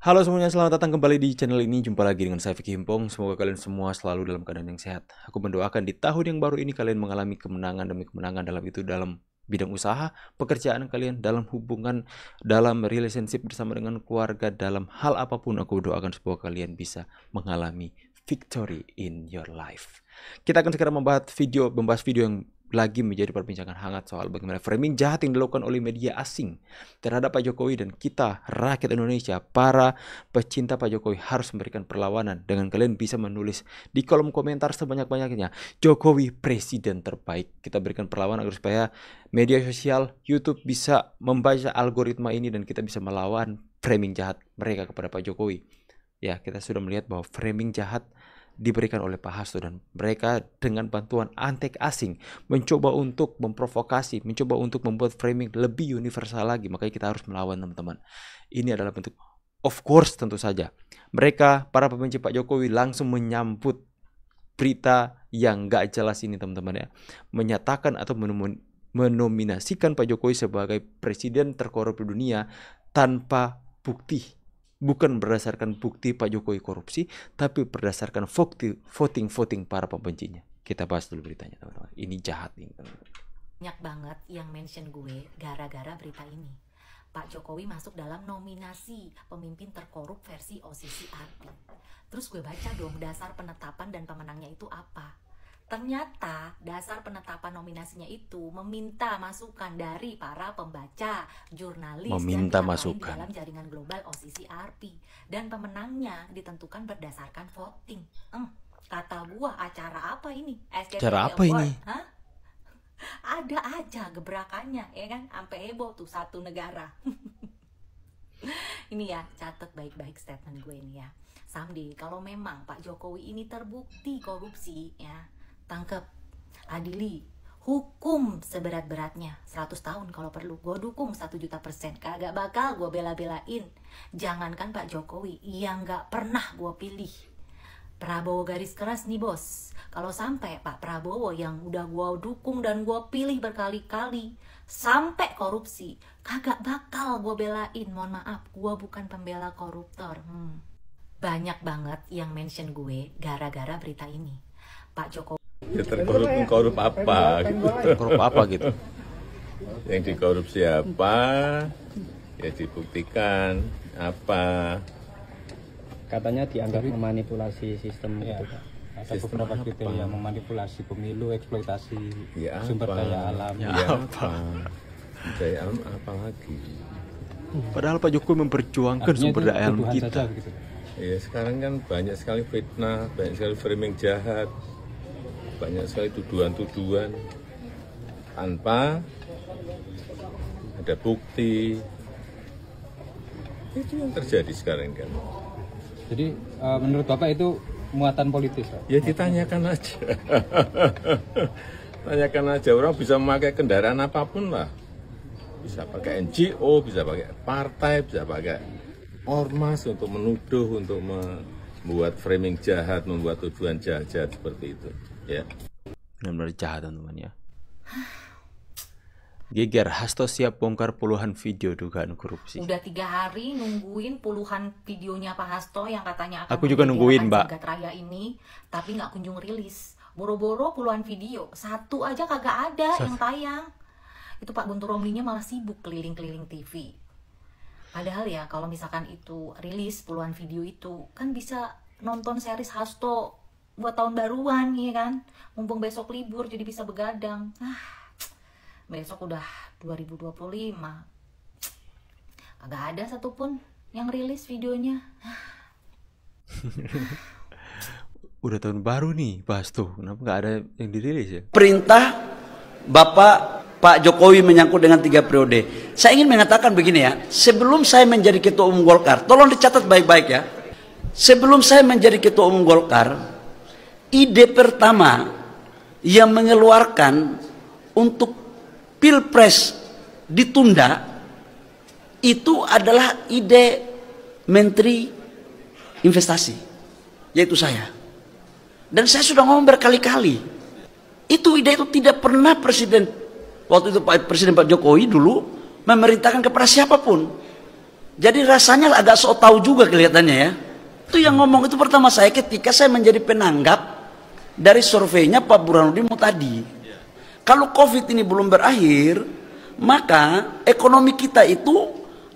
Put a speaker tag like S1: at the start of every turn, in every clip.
S1: Halo semuanya, selamat datang kembali di channel ini. Jumpa lagi dengan saya Vicky Himpong. Semoga kalian semua selalu dalam keadaan yang sehat. Aku mendoakan di tahun yang baru ini kalian mengalami kemenangan demi kemenangan dalam bidang usaha, pekerjaan kalian, dalam hubungan, dalam relationship bersama dengan keluarga, dalam hal apapun aku doakan semoga kalian bisa mengalami victory in your life. Kita akan segera membahas video yang lagi menjadi perbincangan hangat soal bagaimana framing jahat yang dilakukan oleh media asing terhadap Pak Jokowi, dan kita rakyat Indonesia, para pecinta Pak Jokowi harus memberikan perlawanan. Dengan kalian bisa menulis di kolom komentar sebanyak-banyaknya Jokowi presiden terbaik. Kita berikan perlawanan agar supaya media sosial YouTube bisa membaca algoritma ini dan kita bisa melawan framing jahat mereka kepada Pak Jokowi. Ya, kita sudah melihat bahwa framing jahat diberikan oleh Pak Hasto dan mereka dengan bantuan antek asing mencoba untuk memprovokasi, mencoba untuk membuat framing lebih universal lagi. Makanya kita harus melawan, teman-teman. Ini adalah bentuk, of course, tentu saja mereka, para pembenci Pak Jokowi, langsung menyambut berita yang gak jelas ini, teman-teman ya, menyatakan atau menominasikan Pak Jokowi sebagai presiden terkorup di dunia tanpa bukti. Bukan berdasarkan bukti Pak Jokowi korupsi, tapi berdasarkan voting para pembencinya. Kita bahas dulu beritanya, teman-teman. Ini jahat nih, teman-teman.
S2: Banyak banget yang mention gue gara-gara berita ini. Pak Jokowi masuk dalam nominasi pemimpin terkorup versi OCCRP. Terus gue baca dong dasar penetapan dan pemenangnya itu apa. Ternyata dasar penetapan nominasinya itu meminta masukan dari para pembaca, jurnalis,
S1: Meminta
S2: dan pihak
S1: masukan
S2: lain di dalam jaringan global OCCRP. Dan pemenangnya ditentukan berdasarkan voting. Kata gua, acara apa ini?
S1: Acara apa ini?
S2: Hah? Ada aja gebrakannya, ya kan? Sampai heboh tuh satu negara. Ini ya, catat baik-baik statement gue ini ya. Someday kalau memang Pak Jokowi ini terbukti korupsi ya, tangkep, adili, hukum seberat-beratnya, 100 tahun kalau perlu. Gue dukung 1.000.000%. Kagak bakal gue bela-belain. Jangankan Pak Jokowi, yang gak pernah gue pilih. Prabowo garis keras nih bos. Kalau sampai Pak Prabowo yang udah gue dukung dan gue pilih berkali-kali sampai korupsi, kagak bakal gue belain. Mohon maaf, gue bukan pembela koruptor. Banyak banget yang mention gue gara-gara berita ini. Pak Jokowi
S3: Ya terkorup apa gitu.
S1: Korup apa gitu?
S3: Yang dikorupsi apa, ya dibuktikan apa.
S4: Katanya dianggap memanipulasi sistem gitu Pak. Ada
S3: Sistem
S4: beberapa
S3: apa?
S4: kriteria memanipulasi pemilu, eksploitasi
S3: Ya
S4: sumber
S3: apa?
S4: daya alam.
S3: Ya apa? Daya alam apa lagi?
S1: Padahal Pak Jokowi memperjuangkan
S4: Artinya
S1: sumber
S4: itu
S1: daya alam
S4: tuduhan
S1: kita.
S4: saja begitu.
S3: Ya sekarang kan banyak sekali fitnah, banyak sekali framing jahat, banyak sekali tuduhan-tuduhan tanpa ada bukti. Itu yang terjadi sekarang kan.
S4: Jadi menurut Bapak itu muatan politis Pak?
S3: Ya ditanyakan aja. Tanyakan aja, orang bisa memakai kendaraan apapun lah. Bisa pakai NGO, bisa pakai partai, bisa pakai ormas untuk menuduh, untuk membuat framing jahat, membuat tujuan jahat-jahat seperti itu. Ya.
S1: Benar-benar jahat, teman-teman ya. Geger, Hasto siap bongkar puluhan video dugaan korupsi.
S2: udah 3 hari nungguin puluhan videonya Pak Hasto yang katanya akan
S1: Aku juga nungguin, Mbak.
S2: jagat raya ini, tapi nggak kunjung rilis. Boro-boro puluhan video, satu aja kagak ada yang tayang. Itu Pak Guntur Romlinya malah sibuk keliling-keliling TV. Padahal ya kalau misalkan itu rilis puluhan video itu kan bisa nonton series Hasto buat tahun baruan ya kan. Mumpung besok libur jadi bisa begadang. Besok udah 2025. Agak ada satupun yang rilis videonya.
S1: Udah tahun baru nih, bahas tuh. Kenapa nggak ada yang dirilis ya?
S5: Perintah Bapak Pak Jokowi menyangkut dengan 3 periode. Saya ingin mengatakan begini ya, sebelum saya menjadi Ketua Umum Golkar, tolong dicatat baik-baik ya. Sebelum saya menjadi Ketua Umum Golkar, ide pertama yang mengeluarkan untuk Pilpres ditunda itu adalah ide Menteri Investasi, yaitu saya. Dan saya sudah ngomong berkali-kali, itu ide itu tidak pernah Presiden waktu itu Presiden Pak Jokowi dulu memerintahkan kepada siapapun. Jadi rasanya agak sok tahu juga kelihatannya ya. Itu yang ngomong itu pertama saya ketika saya menjadi penanggap dari surveinya Pak Burhanuddin Muhtadi. Kalau COVID ini belum berakhir, maka ekonomi kita itu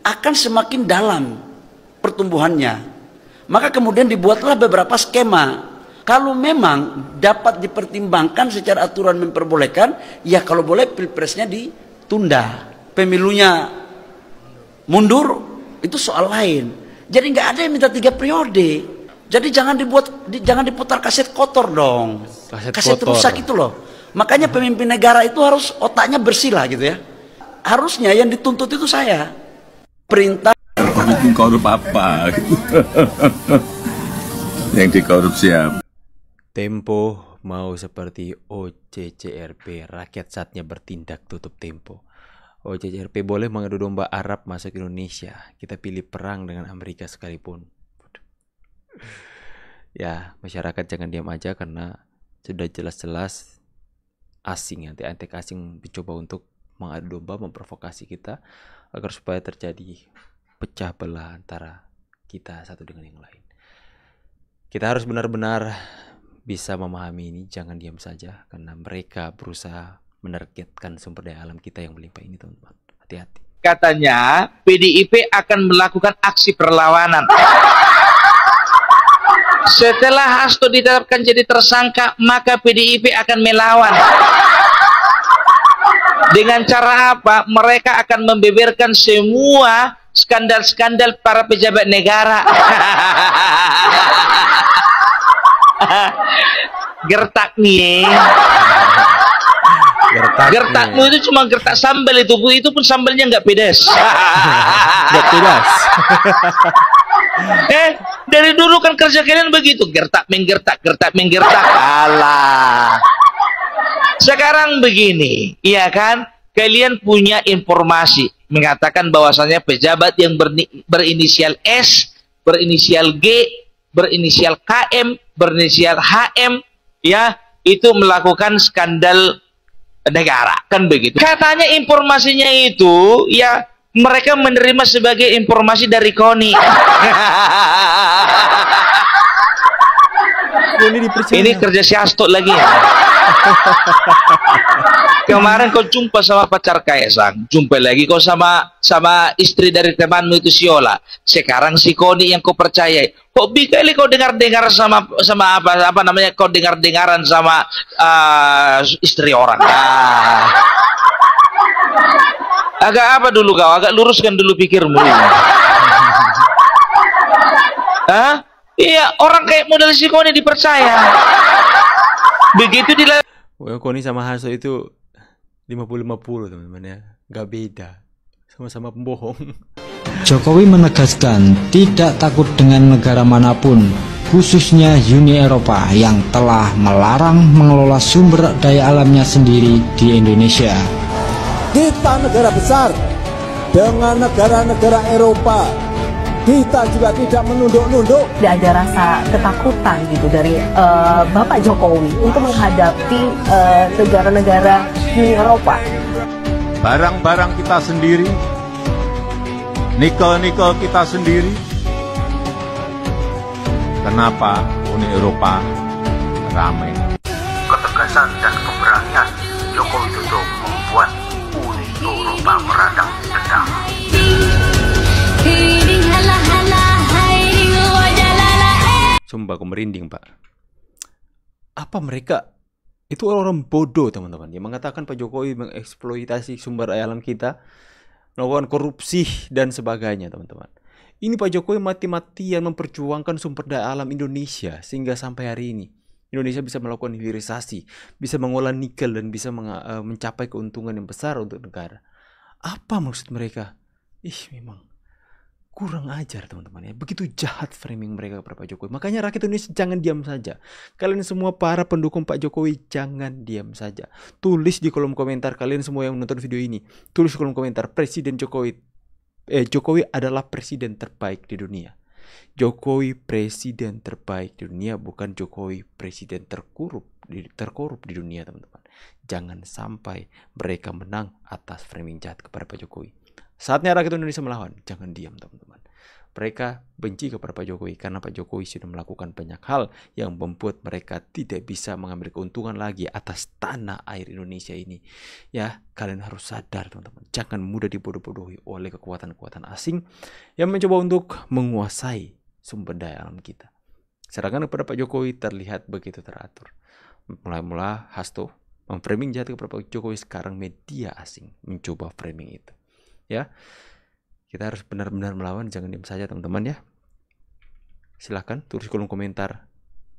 S5: akan semakin dalam pertumbuhannya. Maka kemudian dibuatlah beberapa skema. Kalau memang dapat dipertimbangkan secara aturan memperbolehkan, ya kalau boleh pilpresnya ditunda, pemilunya mundur, itu soal lain. Jadi nggak ada yang minta 3 periode. Jadi jangan diputar kaset kotor dong. Kaset
S1: kotor.
S5: rusak itu loh. Makanya pemimpin negara itu harus otaknya bersih lah gitu ya. Harusnya yang dituntut itu saya. Perintah
S3: korup apa? Yang dikorupsi apa?
S1: Tempo mau seperti OCCRP, rakyat saatnya bertindak, tutup Tempo. OCCRP boleh mengadu domba Arab masuk Indonesia. Kita pilih perang dengan Amerika sekalipun. Ya, masyarakat jangan diam aja karena sudah jelas-jelas asing, antek asing mencoba untuk mengadu domba, memprovokasi kita agar supaya terjadi pecah belah antara kita satu dengan yang lain. Kita harus benar-benar bisa memahami ini, jangan diam saja karena mereka berusaha menargetkan sumber daya alam kita yang melimpah ini, teman-teman. Hati-hati.
S6: Katanya PDIP akan melakukan aksi perlawanan. Setelah Hasto ditetapkan jadi tersangka, maka PDIP akan melawan. Dengan cara apa? Mereka akan membeberkan semua skandal-skandal para pejabat negara. Gertak nih. Gertakmu itu cuma gertak sambal itu pun sambalnya nggak pedas.
S1: Nggak pedas.
S6: Dari dulu kan kerja kalian begitu, gertak menggertak. Alah. Sekarang begini, iya kan? Kalian punya informasi mengatakan bahwasanya pejabat yang berinisial S, berinisial G, berinisial KM, berinisial HM, ya, itu melakukan skandal negara, kan begitu. Katanya informasinya itu, ya, mereka menerima sebagai informasi dari KONI. Ini kerja si Hasto lagi ya. Kemarin kau jumpa sama pacar Kaisang, jumpa lagi kau sama istri dari temanmu itu Siola. Sekarang si KONI yang kau percaya. Kok bikali kau dengar sama apa namanya, kau dengaran sama istri orang. Agak apa dulu kau? Agak luruskan dulu pikirmu. Hah? Iya, orang kayak model si KONI dipercaya. Begitu
S1: KONI sama Hasto itu 50-50, teman-teman ya. Gak beda. Sama-sama pembohong.
S7: Jokowi menegaskan tidak takut dengan negara manapun, khususnya Uni Eropa yang telah melarang mengelola sumber daya alamnya sendiri di Indonesia.
S8: Kita negara besar dengan negara-negara Eropa. Kita juga tidak menunduk-nunduk.
S9: Tidak ada rasa ketakutan gitu dari Bapak Jokowi untuk menghadapi negara-negara Uni Eropa.
S10: Barang-barang kita sendiri, nikel-nikel kita sendiri. Kenapa Uni Eropa ramai?
S11: Ketegasan dan keberanian Joko Widodo membuat Uni Eropa meradang dendam.
S1: Sumpah aku merinding, Pak. Apa mereka itu orang bodoh, teman-teman, yang mengatakan Pak Jokowi mengeksploitasi sumber daya alam kita, melakukan korupsi dan sebagainya, teman-teman. Ini Pak Jokowi mati-matian memperjuangkan sumber daya alam Indonesia sehingga sampai hari ini Indonesia bisa melakukan hilirisasi, bisa mengolah nikel dan bisa mencapai keuntungan yang besar untuk negara. Apa maksud mereka? Memang kurang ajar, teman-teman ya. Begitu jahat framing mereka kepada Pak Jokowi. Makanya rakyat Indonesia jangan diam saja. Kalian semua para pendukung Pak Jokowi jangan diam saja. Tulis di kolom komentar, kalian semua yang menonton video ini, tulis di kolom komentar, Presiden Jokowi adalah presiden terbaik di dunia. Jokowi presiden terbaik di dunia, bukan Jokowi presiden terkorup di dunia, teman-teman. Jangan sampai mereka menang atas framing jahat kepada Pak Jokowi. Saatnya rakyat Indonesia melawan. Jangan diam, teman-teman. Mereka benci kepada Pak Jokowi karena Pak Jokowi sudah melakukan banyak hal yang membuat mereka tidak bisa mengambil keuntungan lagi atas tanah air Indonesia ini. Ya, kalian harus sadar, teman-teman. Jangan mudah dibodoh-bodohi oleh kekuatan-kekuatan asing yang mencoba untuk menguasai sumber daya alam kita. Serangan kepada Pak Jokowi terlihat begitu teratur. Mula-mula Hasto memframing jahat kepada Pak Jokowi, sekarang media asing mencoba framing itu. Ya, kita harus benar-benar melawan, jangan diam saja, teman-teman ya. Silahkan tulis kolom komentar,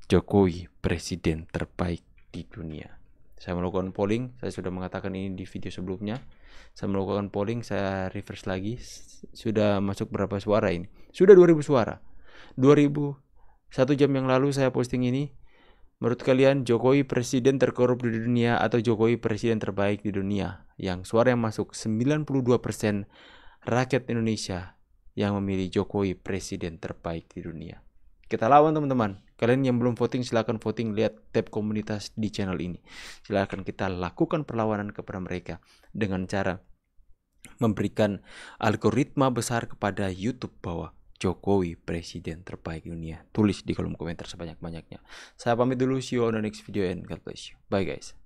S1: Jokowi presiden terbaik di dunia. Saya melakukan polling, saya sudah mengatakan ini di video sebelumnya. Saya melakukan polling, saya reverse lagi. Sudah masuk berapa suara ini? Sudah 2000 suara. 1 jam yang lalu saya posting ini. Menurut kalian Jokowi presiden terkorup di dunia atau Jokowi presiden terbaik di dunia? Yang suara yang masuk 92% rakyat Indonesia yang memilih Jokowi presiden terbaik di dunia. Kita lawan, teman-teman. Kalian yang belum voting silahkan voting, lihat tab komunitas di channel ini. Silahkan kita lakukan perlawanan kepada mereka dengan cara memberikan algoritma besar kepada YouTube bahwa Jokowi presiden terbaik di dunia. Tulis di kolom komentar sebanyak-banyaknya. Saya pamit dulu, see you on the next video and God bless you. Bye guys.